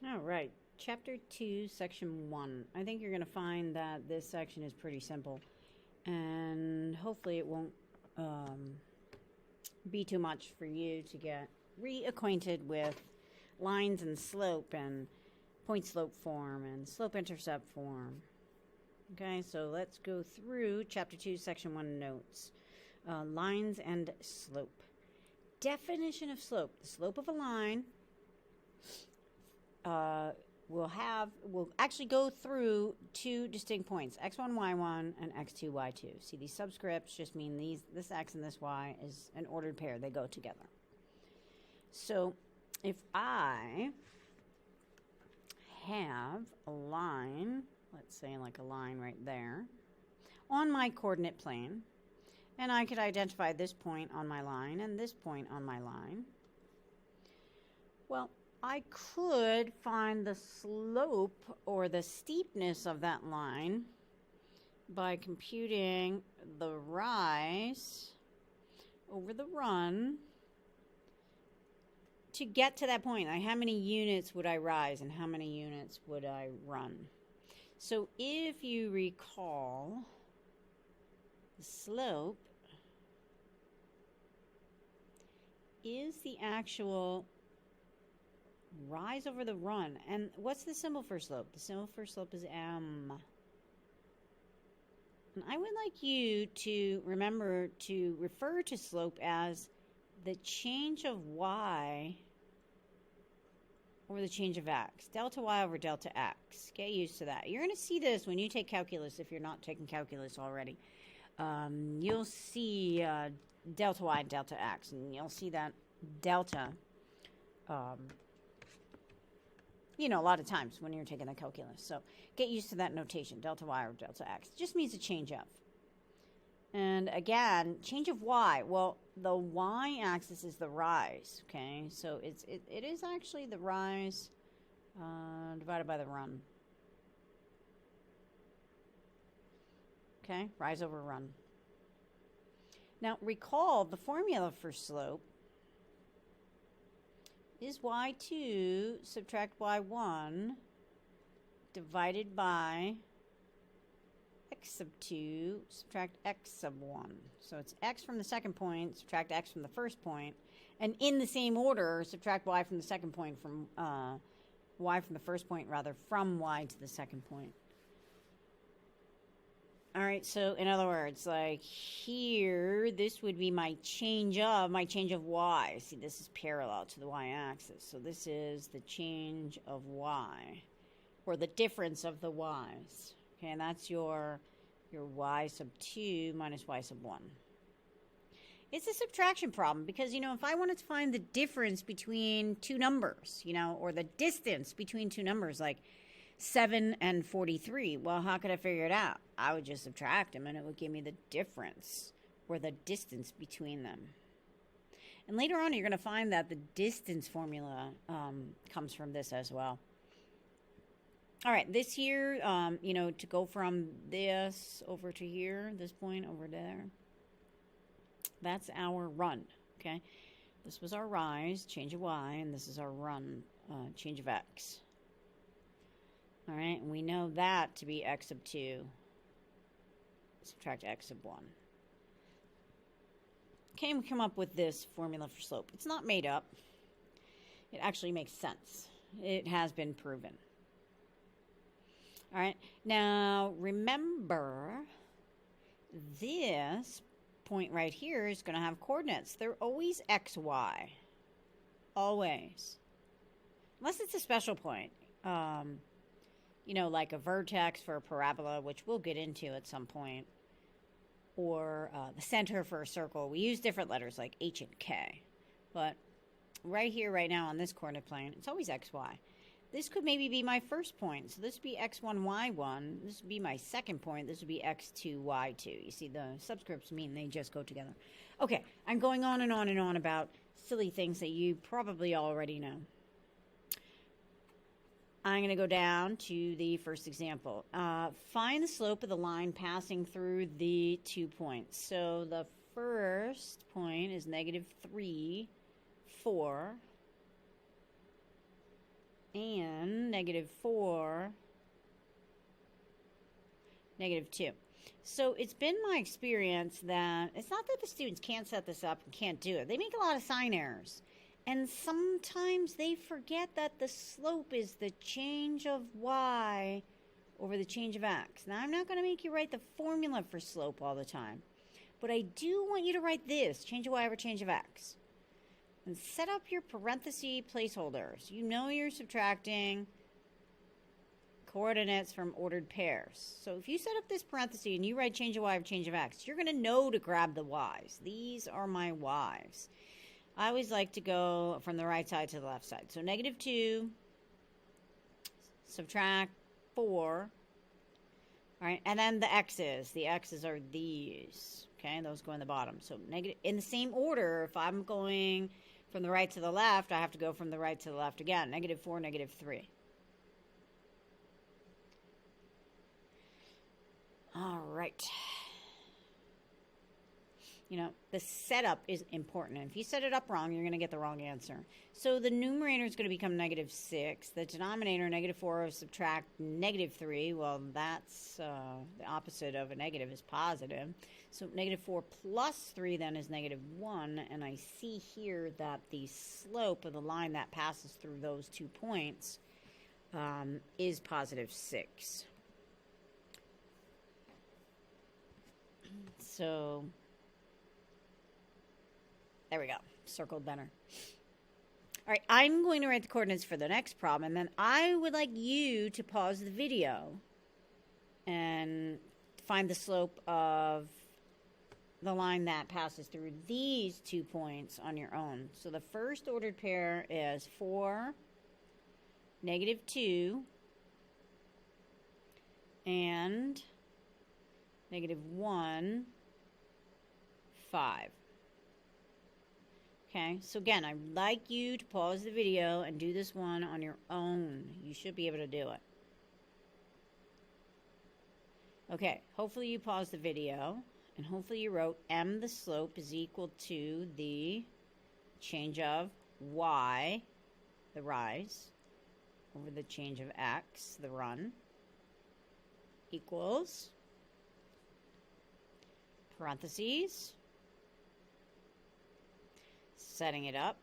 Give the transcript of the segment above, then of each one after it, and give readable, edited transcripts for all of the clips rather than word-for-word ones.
All right, Chapter 2, Section 1. I think you're going to find that this section is pretty simple, and hopefully it won't be too much for you to get reacquainted with lines and slope and point slope form and slope intercept form. Okay, so let's go through Chapter 2, Section 1 notes. Lines and slope. Definition of slope. The slope of a line will actually go through two distinct points, x1, y1, and x2, y2. See, these subscripts just mean this x and this y is an ordered pair. They go together. So if I have a line, let's say like a line right there, on my coordinate plane, and I could identify this point on my line and this point on my line, well, I could find the slope or the steepness of that line by computing the rise over the run to get to that point. Like, how many units would I rise and how many units would I run? So if you recall, the slope is the actual rise over the run. And what's the symbol for slope? The symbol for slope is m. And I would like you to remember to refer to slope as the change of y over the change of x. Delta y over delta x. Get used to that. You're going to see this when you take calculus if you're not taking calculus already. You'll see delta y and delta x, and you'll see that delta a lot of times when you're taking the calculus. So get used to that notation, delta y or delta x. It just means a change of. And again, change of y. Well, the y-axis is the rise, okay? So it is actually the rise divided by the run. Okay, rise over run. Now, recall the formula for slope is y2 subtract y1 divided by x sub 2 subtract x sub 1. So it's x from the second point, subtract x from the first point, and in the same order, subtract y from the second point from y from the first point, rather, from y to the second point. All right, so in other words, like here, this would be my change of y. See, this is parallel to the y-axis. So this is the change of y, or the difference of the y's. Okay, and that's your y sub 2 minus y sub 1. It's a subtraction problem because, if I wanted to find the difference between two numbers, or the distance between two numbers, like 7 and 43. Well, how could I figure it out? I would just subtract them and it would give me the difference or the distance between them. And later on, you're going to find that the distance formula comes from this as well. All right, this here, to go from this over to here, this point over there, that's our run, okay? This was our rise, change of y, and this is our run, change of x. All right, and we know that to be x sub 2. Subtract x sub 1. Okay, we come up with this formula for slope. It's not made up. It actually makes sense. It has been proven. All right, now remember, this point right here is going to have coordinates. They're always x, y. Always. Unless it's a special point. Like a vertex for a parabola, which we'll get into at some point, or the center for a circle. We use different letters like H and K, but right here, right now on this coordinate plane, it's always x, y. This could maybe be my first point, so this would be x1, y1. This would be my second point. This would be x2, y2. You see, the subscripts mean they just go together. Okay, I'm going on and on and on about silly things that you probably already know. I'm going to go down to the first example. Find the slope of the line passing through the 2 points. So the first point is -3, 4. and -4, -2. So it's been my experience that it's not that the students can't set this up and can't do it. They make a lot of sign errors. And sometimes they forget that the slope is the change of y over the change of x. Now, I'm not going to make you write the formula for slope all the time. But I do want you to write this, change of y over change of x. And set up your parenthesis placeholders. You know you're subtracting coordinates from ordered pairs. So if you set up this parenthesis and you write change of y over change of x, you're going to know to grab the y's. These are my y's. I always like to go from the right side to the left side. So -2, subtract 4. All right, and then the x's. The x's are these. Okay, those go in the bottom. So negative in the same order. If I'm going from the right to the left, I have to go from the right to the left again. -4, -3. All right. You know, the setup is important. And if you set it up wrong, you're going to get the wrong answer. So the numerator is going to become -6. The denominator, -4, subtract -3. Well, that's the opposite of a negative is positive. So -4 plus 3 then is -1. And I see here that the slope of the line that passes through those 2 points is +6. So there we go. Circled better. All right, I'm going to write the coordinates for the next problem, and then I would like you to pause the video and find the slope of the line that passes through these 2 points on your own. So the first ordered pair is 4, -2, and -1, 5. Okay, so again, I'd like you to pause the video and do this one on your own. You should be able to do it. Okay, hopefully you paused the video, and hopefully you wrote m, the slope, is equal to the change of y, the rise, over the change of x, the run, equals, parentheses, setting it up.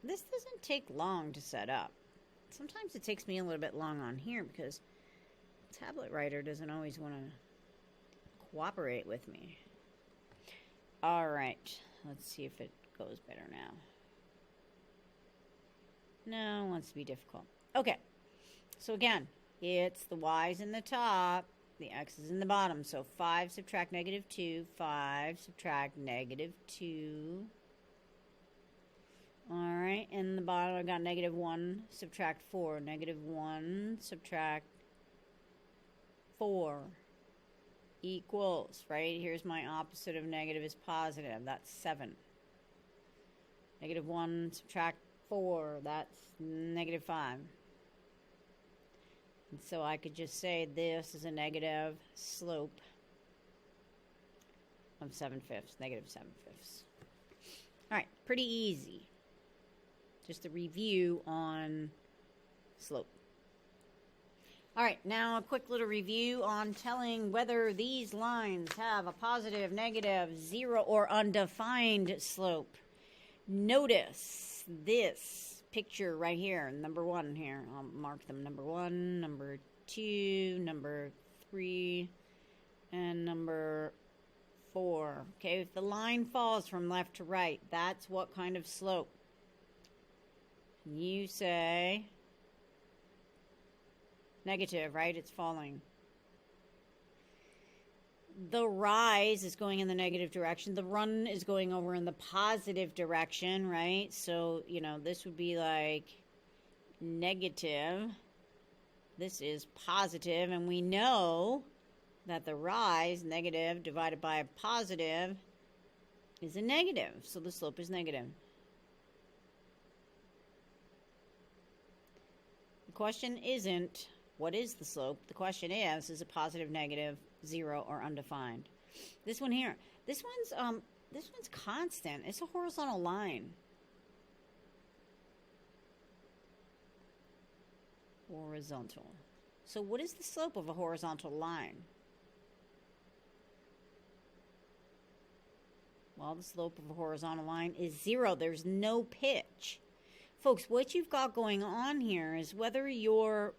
This doesn't take long to set up. Sometimes it takes me a little bit long on here because tablet writer doesn't always want to cooperate with me. All right, let's see if it goes better now. No, it wants to be difficult. Okay, so again, it's the y's in the top, the x's in the bottom. So 5 subtract -2, 5 subtract -2. All right, in the bottom I got -1 subtract 4, -1 subtract 4 equals, right? Here's my opposite of negative is positive. That's 7. -1 subtract 4, that's -5. And so I could just say this is a negative slope of 7/5, -7/5. All right, pretty easy. Just a review on slope. All right, now a quick little review on telling whether these lines have a positive, negative, 0, or undefined slope. Notice this picture right here, number 1 here. I'll mark them number 1, number 2, number 3, and number 4. Okay, if the line falls from left to right, that's what kind of slope? You say negative, right? It's falling. The rise is going in the negative direction. The run is going over in the positive direction, right? So, you know, this would be like negative. This is positive, and we know that the rise, negative, divided by a positive, is a negative. So the slope is negative. The question isn't, what is the slope? The question is it positive, negative, 0, or undefined? This one here. This one's constant. It's a horizontal line. Horizontal. So what is the slope of a horizontal line? Well, the slope of a horizontal line is 0. There's no pitch. Folks, what you've got going on here is whether your,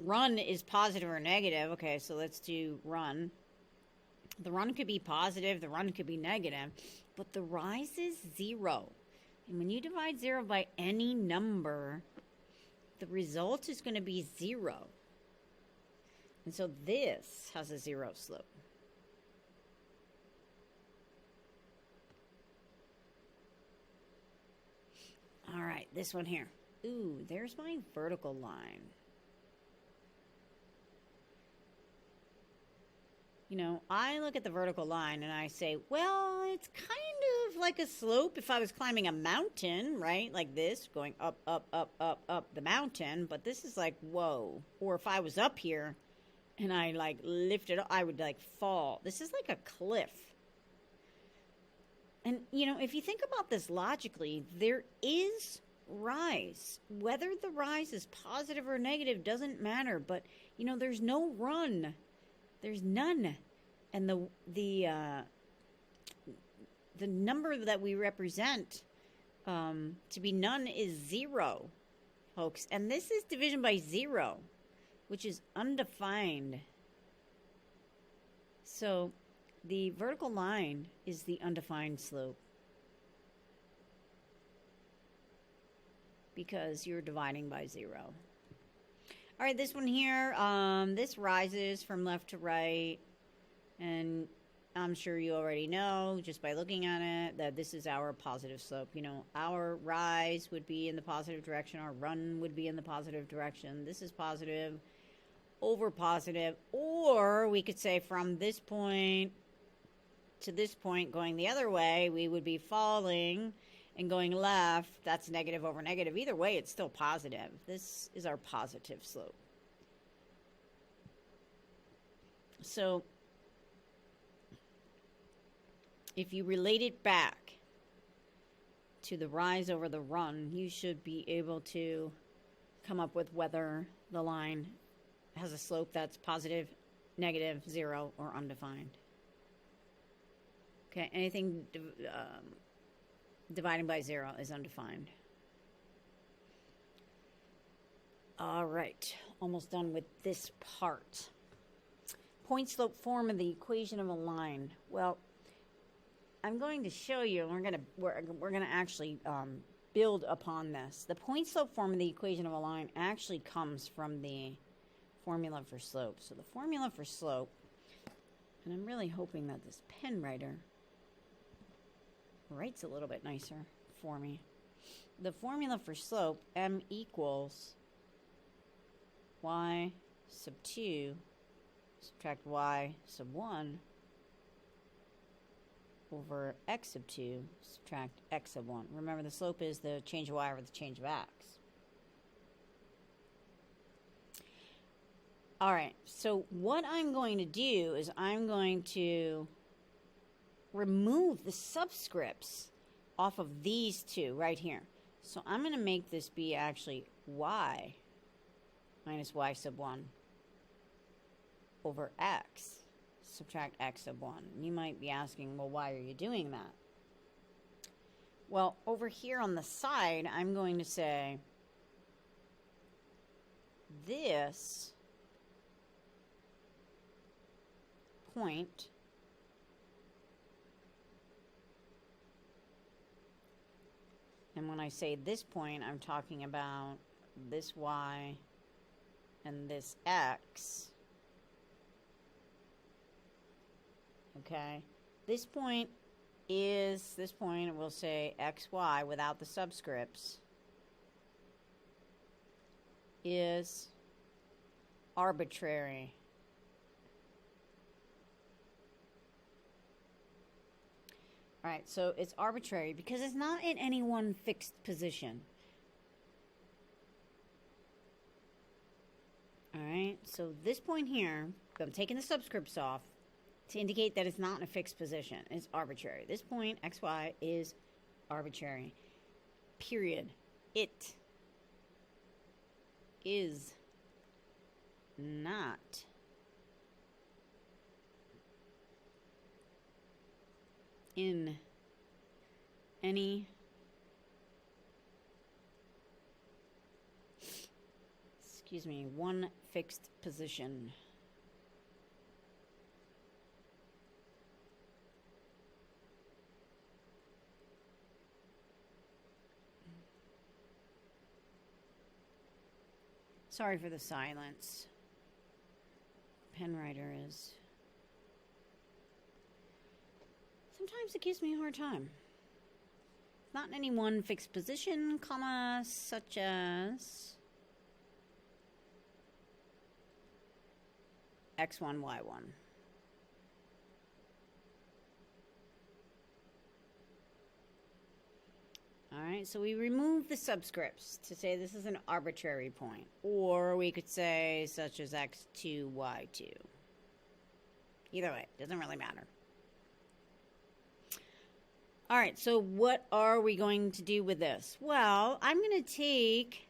run is positive or negative. Okay, so let's do run. The run could be positive, the run could be negative, but the rise is 0. And when you divide 0 by any number, the result is going to be 0. And so this has a 0 slope. All right, this one here. Ooh, there's my vertical line. I look at the vertical line and I say, well, it's kind of like a slope if I was climbing a mountain, right? Like this, going up, up, up, up, up the mountain. But this is like, whoa. Or if I was up here and I like lifted up, I would like fall. This is like a cliff. And, if you think about this logically, there is rise. Whether the rise is positive or negative doesn't matter. But, there's no run. There's none. And the number that we represent to be none is 0, folks. And this is division by 0, which is undefined. So the vertical line is the undefined slope because you're dividing by 0. All right, this one here, this rises from left to right, and I'm sure you already know, just by looking at it, that this is our positive slope. Our rise would be in the positive direction, our run would be in the positive direction. This is positive over positive, or we could say from this point to this point going the other way, we would be falling and going left. That's negative over negative. Either way, it's still positive. This is our positive slope. So if you relate it back to the rise over the run, you should be able to come up with whether the line has a slope that's positive, negative, 0, or undefined. Okay, anything dividing by 0 is undefined. All right, almost done with this part. Point slope form of the equation of a line. Well, I'm going to show you, and we're gonna actually build upon this. The point slope form of the equation of a line actually comes from the formula for slope. So the formula for slope, and I'm really hoping that this pen writer writes a little bit nicer for me. The formula for slope, m equals y sub 2 subtract y sub 1 over x sub 2 subtract x sub 1. Remember, the slope is the change of y over the change of x. All right, so what I'm going to do is I'm going to remove the subscripts off of these two right here. So I'm going to make this be actually y minus y sub 1 over x subtract x sub 1. You might be asking, well, why are you doing that? Well, over here on the side, I'm going to say this point and when I say this point, I'm talking about this y and this x. Okay, this point is this point, we'll say xy without the subscripts is arbitrary. All right, so it's arbitrary because it's not in any one fixed position. All right, so this point here, I'm taking the subscripts off to indicate that it's not in a fixed position. It's arbitrary. This point, xy, is arbitrary. Period. It is not in any one fixed position. Sorry for the silence. Pen writer is. Sometimes it gives me a hard time. Not in any one fixed position, comma, such as x1, y1. All right, so we remove the subscripts to say this is an arbitrary point. Or we could say such as x2, y2. Either way, doesn't really matter. All right, so what are we going to do with this? Well, I'm going to take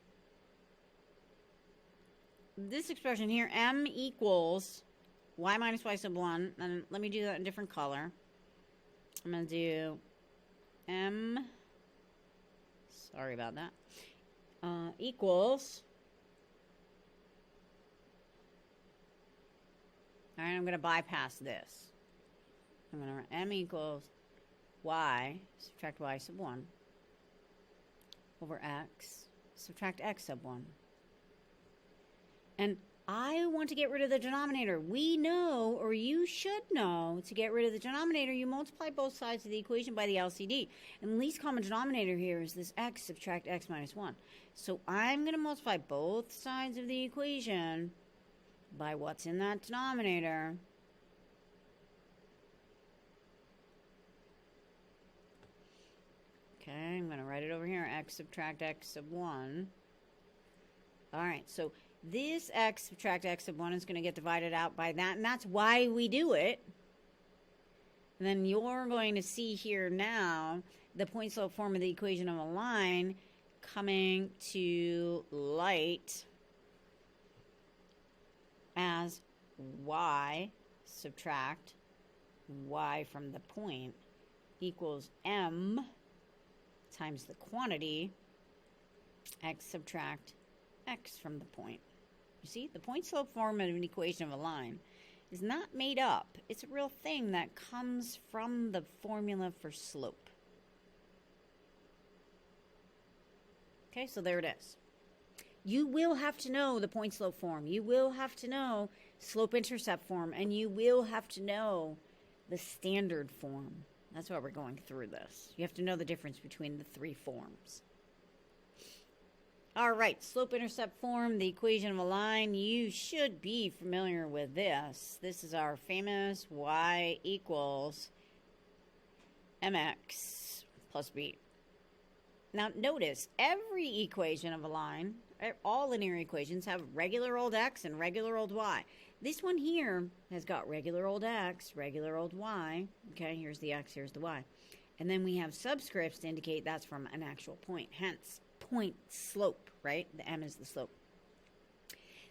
this expression here, m equals y minus y sub 1. And let me do that in a different color. I'm going to do m... Sorry about that. Equals. All right, I'm going to bypass this. I'm going to m equals y, subtract y sub 1, over x, subtract x sub 1. And I want to get rid of the denominator. We know, or you should know, to get rid of the denominator, you multiply both sides of the equation by the LCD. And the least common denominator here is this x, subtract x minus 1. So I'm going to multiply both sides of the equation by what's in that denominator. Okay, I'm going to write it over here, x subtract x sub 1. All right, so this x subtract x sub 1 is going to get divided out by that, and that's why we do it. And then you're going to see here now the point slope form of the equation of a line coming to light as y subtract y from the point equals m times the quantity x subtract x from the point. You see, the point slope form of an equation of a line is not made up. It's a real thing that comes from the formula for slope. Okay, so there it is. You will have to know the point slope form. You will have to know slope intercept form, and you will have to know the standard form. That's why we're going through this. You have to know the difference between the three forms. All right, slope-intercept form, the equation of a line. You should be familiar with this. This is our famous y equals mx plus b. Now, notice, every equation of a line, all linear equations, have regular old x and regular old y. This one here has got regular old x, regular old y. Okay, here's the x, here's the y. And then we have subscripts to indicate that's from an actual point, hence point slope, right? The m is the slope.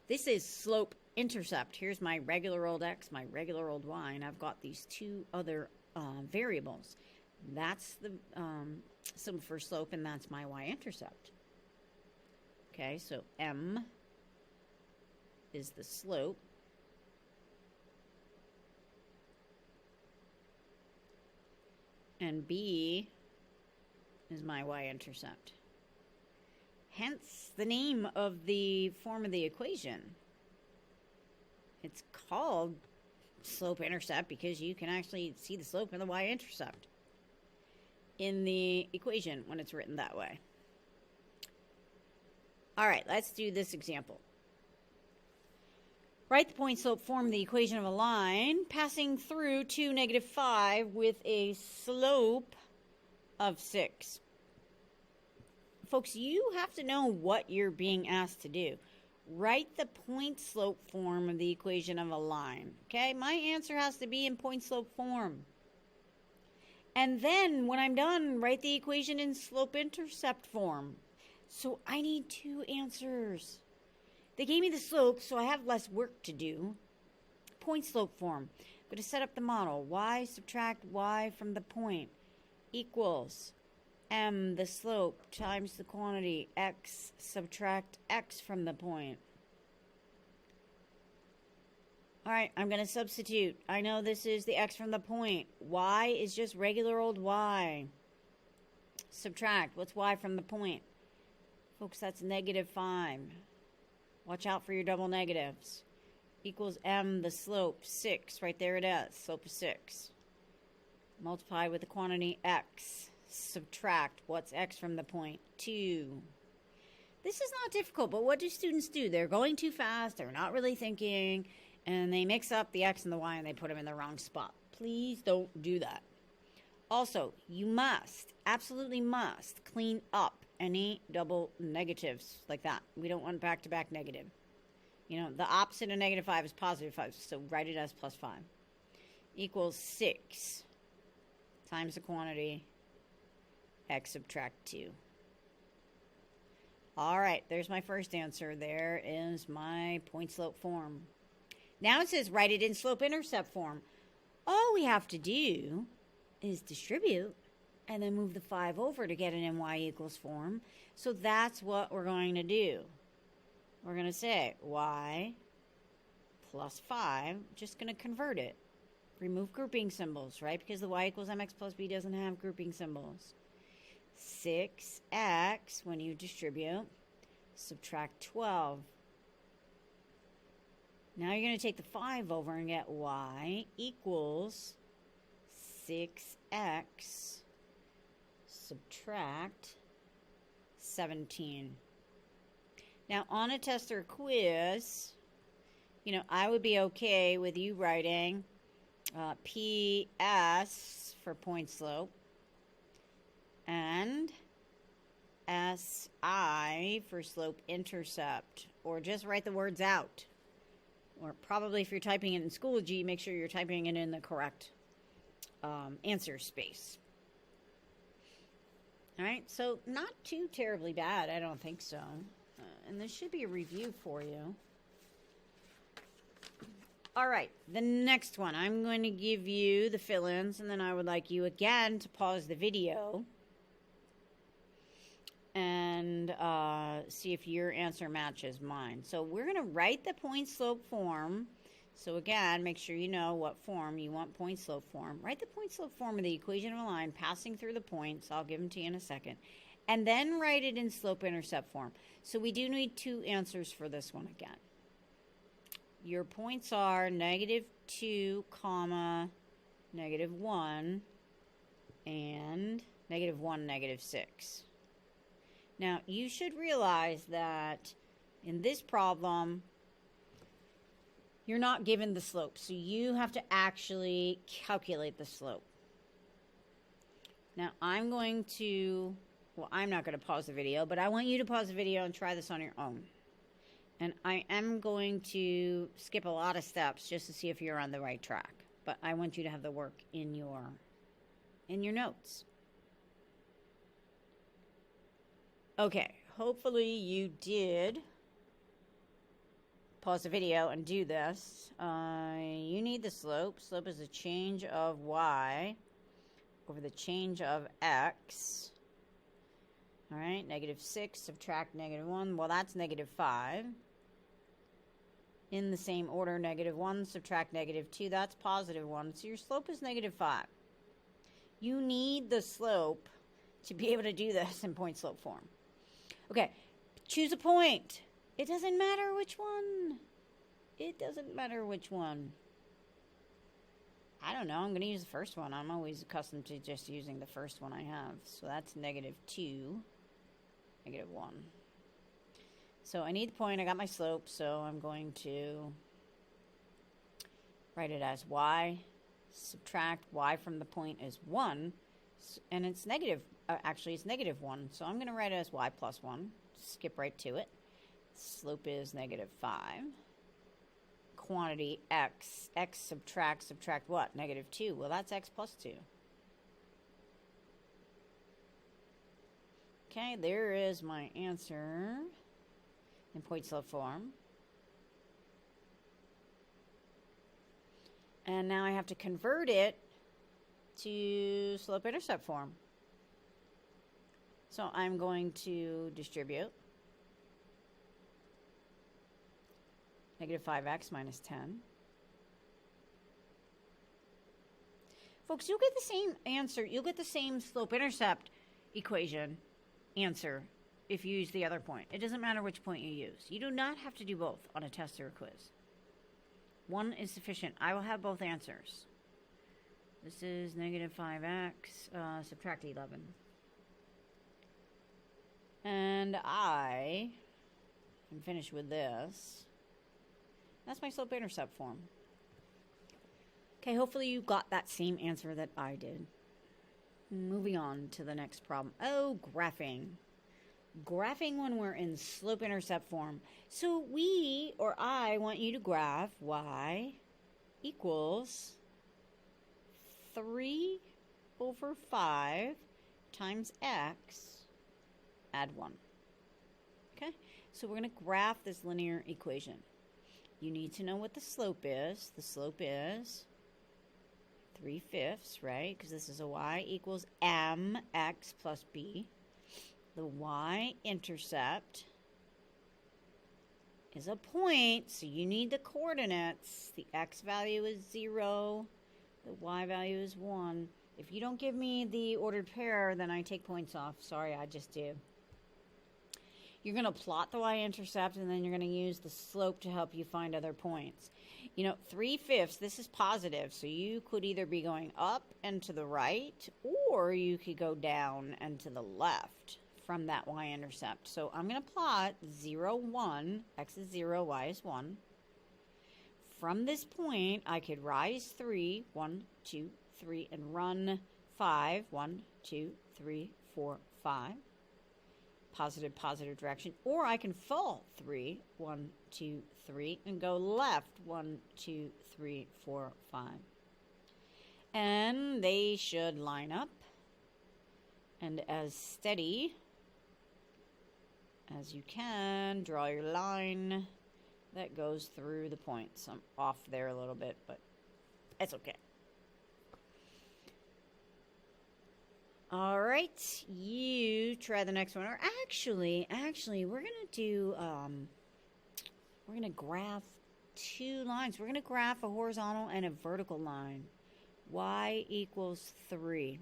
This is slope intercept. Here's my regular old x, my regular old y, and I've got these two other variables. That's the symbol for slope, and that's my y-intercept. Okay, so m is the slope. And b is my y-intercept. Hence the name of the form of the equation. It's called slope-intercept because you can actually see the slope and the y-intercept in the equation when it's written that way. All right, let's do this example. Write the point slope form of the equation of a line passing through 2, -5 with a slope of 6. Folks, you have to know what you're being asked to do. Write the point slope form of the equation of a line. Okay, my answer has to be in point slope form. And then when I'm done, write the equation in slope intercept form. So I need two answers. They gave me the slope, so I have less work to do. Point slope form. I'm going to set up the model. Y subtract y from the point equals m, the slope, times the quantity, x subtract x from the point. All right, I'm going to substitute. I know this is the x from the point. Y is just regular old y. Subtract. What's y from the point? Folks, that's -5. Watch out for your double negatives. Equals m, the slope, 6. Right there it is. Slope is 6. Multiply with the quantity x. Subtract. What's x from the point? 2. This is not difficult, but what do students do? They're going too fast. They're not really thinking. And they mix up the x and the y and they put them in the wrong spot. Please don't do that. Also, you must, absolutely must, clean up any double negatives like that. We don't want back-to-back negative. You know, the opposite of -5 is +5, so write it as +5. Equals 6 times the quantity, x subtract 2. All right, there's my first answer. There is my point slope form. Now it says write it in slope-intercept form. All we have to do is distribute and then move the 5 over to get it in y equals form. So that's what we're going to do. We're going to say y plus 5, just going to convert it. Remove grouping symbols, right? Because the y equals mx plus b doesn't have grouping symbols. 6x, when you distribute, subtract 12. Now you're going to take the 5 over and get y equals 6x subtract 17. Now on a test or quiz, you know, I would be okay with you writing PS for point slope and SI for slope intercept, or just write the words out. Or probably if you're typing it in Schoology, make sure you're typing it in the correct answer space. All right, so not too terribly bad, I don't think so. And this should be a review for you. All right, the next one, I'm going to give you the fill-ins, and then I would like you again to pause the video and see if your answer matches mine. So we're going to write the point slope form. So again, make sure you know what form you want point slope form. Write the point slope form of the equation of a line passing through the points. I'll give them to you in a second. And then write it in slope intercept form. So we do need 2 answers for this one again. Your points are -2, -1, and -1, -6. Now, you should realize that in this problem, you're not given the slope, so you have to actually calculate the slope. Now, I'm going to, well, I'm not going to pause the video, but I want you to pause the video and try this on your own. And I am going to skip a lot of steps just to see if you're on the right track. But I want you to have the work in your notes. Okay, hopefully you did pause the video and do this. You need the slope. Slope is a change of y over the change of x. All right, -6 subtract -1. Well, that's -5. In the same order, -1 subtract -2. That's +1. So your slope is -5. You need the slope to be able to do this in point slope form. Okay, choose a point. It doesn't matter which one. It doesn't matter which one. I don't know. I'm going to use the first one. I'm always accustomed to just using the first one I have. So that's -2, -1. So I need the point. I got my slope. So I'm going to write it as y. Subtract y from the point is 1. And it's negative. Actually, it's -1. So I'm going to write it as y plus 1. Skip right to it. Slope is -5. Quantity x. X subtract what? -2. Well, that's x plus 2. Okay, there is my answer in point slope form. And now I have to convert it to slope-intercept form. So I'm going to distribute negative 5x minus 10. Folks, you'll get the same answer. You'll get the same slope-intercept equation answer if you use the other point. It doesn't matter which point you use. You do not have to do both on a test or a quiz. One is sufficient. I will have both answers. This is negative 5x, subtract 11. And I can finish with this. That's my slope-intercept form. Okay, hopefully you got that same answer that I did. Moving on to the next problem. Oh, graphing. Graphing when we're in slope-intercept form. So we, or I, want you to graph y equals 3 over 5 times x, add 1. Okay, so we're going to graph this linear equation. You need to know what the slope is. The slope is 3/5, right? Because this is a y equals mx plus b. The y-intercept is a point, so you need the coordinates. The x value is 0. The y value is 1. If you don't give me the ordered pair, then I take points off. Sorry, I just do. You're going to plot the y-intercept, and then you're going to use the slope to help you find other points. You know, 3/5, this is positive, so you could either be going up and to the right, or you could go down and to the left from that y-intercept. So I'm going to plot 0, 1. X is 0, y is 1. From this point, I could rise 3, 1, 2, 3, and run 5, 1, 2, 3, 4, 5. Positive, positive direction. Or I can fall 3, 1, 2, 3, and go left 1, 2, 3, 4, 5. And they should line up. And as steady as you can, draw your line that goes through the points. I'm off there a little bit, but it's okay. All right, you try the next one. Or actually, we're gonna do, we're gonna graph 2 lines. We're gonna graph a horizontal and a vertical line. Y equals 3.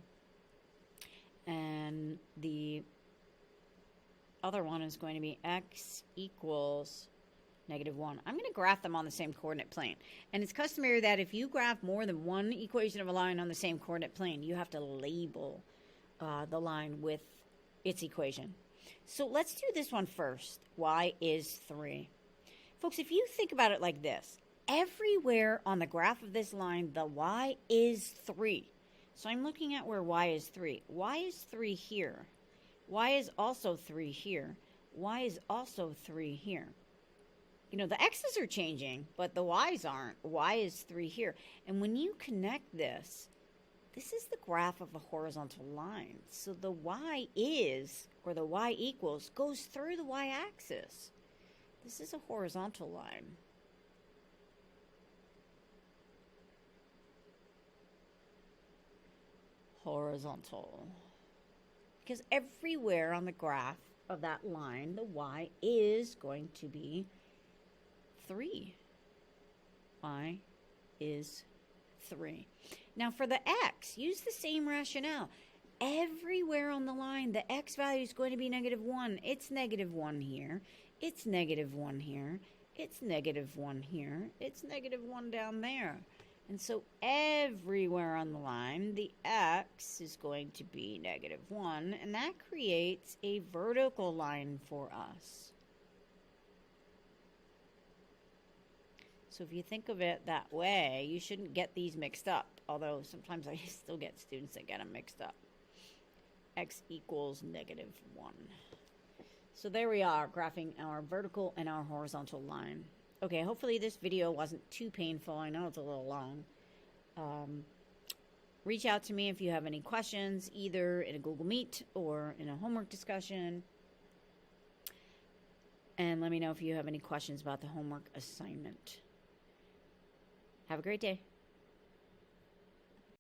And the other one is going to be x equals negative 1. I'm going to graph them on the same coordinate plane. And it's customary that if you graph more than one equation of a line on the same coordinate plane, you have to label the line with its equation. So let's do this one first. Y is 3. Folks, if you think about it like this, everywhere on the graph of this line, the y is 3. So I'm looking at where y is 3. Y is 3 here. Y is also 3 here. Y is also 3 here. You know, the x's are changing, but the y's aren't. Y is 3 here. And when you connect this, this is the graph of a horizontal line. So the y is, or the y equals, goes through the y-axis. This is a horizontal line. Horizontal. Because everywhere on the graph of that line, the y is going to be 3. Y is 3. Now for the x, use the same rationale. Everywhere on the line, the x value is going to be negative 1. It's negative 1 here. It's negative 1 here. It's negative 1 here. It's negative 1 down there. And so everywhere on the line, the x is going to be negative 1, and that creates a vertical line for us. So if you think of it that way, you shouldn't get these mixed up, although sometimes I still get students that get them mixed up. X equals negative 1. So there we are, graphing our vertical and our horizontal line. Okay, hopefully this video wasn't too painful. I know it's a little long. Reach out to me if you have any questions, either in a Google Meet or in a homework discussion. And let me know if you have any questions about the homework assignment. Have a great day.